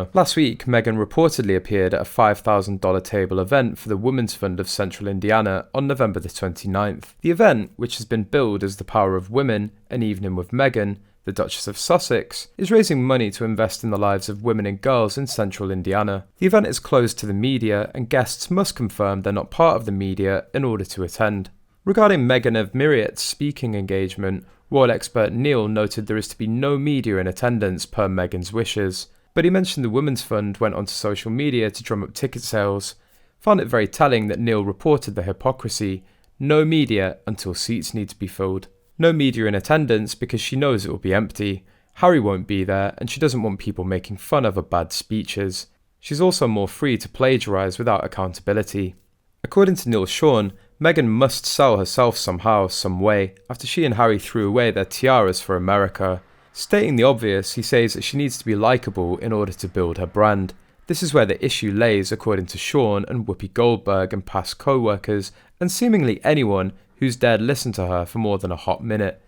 ago. Last week, Meghan reportedly appeared at a $5,000 table event for the Women's Fund of Central Indiana on November the 29th. The event, which has been billed as the Power of Women, an evening with Meghan, the Duchess of Sussex, is raising money to invest in the lives of women and girls in central Indiana. The event is closed to the media, and guests must confirm they're not part of the media in order to attend. Regarding Meghan of Marriott's speaking engagement, royal expert Neil noted there is to be no media in attendance per Meghan's wishes, but he mentioned the Women's Fund went onto social media to drum up ticket sales. Found it very telling that Neil reported the hypocrisy: no media until seats need to be filled. No media in attendance because she knows it will be empty. Harry won't be there, and she doesn't want people making fun of her bad speeches. She's also more free to plagiarise without accountability. According to Neil Sean, Meghan must sell herself somehow, some way, after she and Harry threw away their tiaras for America. Stating the obvious, he says that she needs to be likeable in order to build her brand. This is where the issue lays, according to Sean and Whoopi Goldberg and past co-workers, and seemingly anyone who's dared listen to her for more than a hot minute.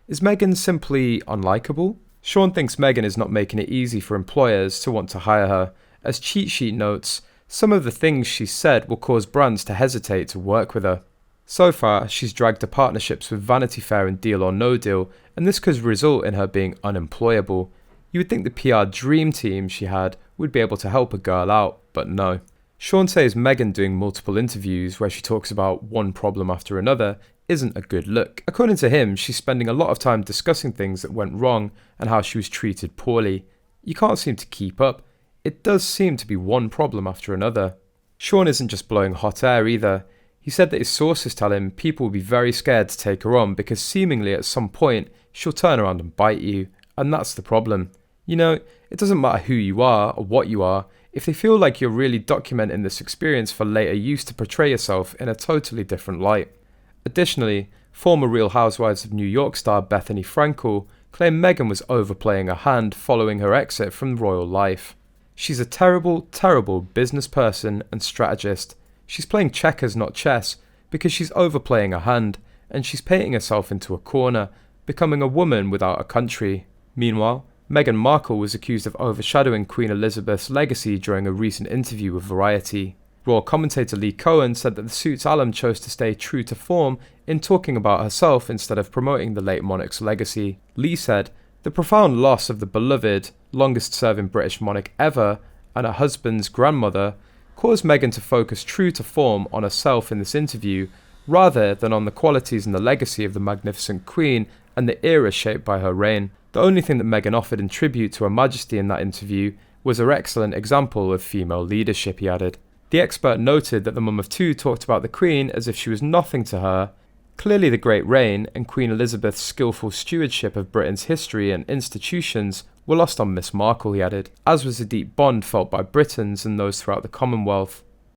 Is Meghan simply unlikable? Sean thinks Meghan is not making it easy for employers to want to hire her. As Cheat Sheet notes, some of the things she said will cause brands to hesitate to work with her. So far, she's dragged to partnerships with Vanity Fair and Deal or No Deal, and this could result in her being unemployable. You would think the PR dream team she had would be able to help a girl out, but no. Sean says Meghan doing multiple interviews where she talks about one problem after another isn't a good look. According to him, she's spending a lot of time discussing things that went wrong and how she was treated poorly. You can't seem to keep up. It does seem to be one problem after another. Sean isn't just blowing hot air either. He said that his sources tell him people will be very scared to take her on because seemingly at some point she'll turn around and bite you, and that's the problem. You know, it doesn't matter who you are or what you are. If they feel like you're really documenting this experience for later use to portray yourself in a totally different light. Additionally, former Real Housewives of New York star Bethany Frankel claimed Meghan was overplaying a hand following her exit from royal life. She's a terrible, terrible business person and strategist. She's playing checkers, not chess, because she's overplaying a hand, and she's painting herself into a corner, becoming a woman without a country. Meanwhile, Meghan Markle was accused of overshadowing Queen Elizabeth's legacy during a recent interview with Variety. Royal commentator Lee Cohen said that the Suits alum chose to stay true to form in talking about herself instead of promoting the late monarch's legacy. Lee said, "The profound loss of the beloved, longest-serving British monarch ever, and her husband's grandmother, caused Meghan to focus true to form on herself in this interview, rather than on the qualities and the legacy of the magnificent Queen and the era shaped by her reign. The only thing that Meghan offered in tribute to Her Majesty in that interview was her excellent example of female leadership," he added. The expert noted that the mum of two talked about the Queen as if she was nothing to her. Clearly the Great Reign and Queen Elizabeth's skillful stewardship of Britain's history and institutions were lost on Miss Markle, he added, as was the deep bond felt by Britons and those throughout the Commonwealth.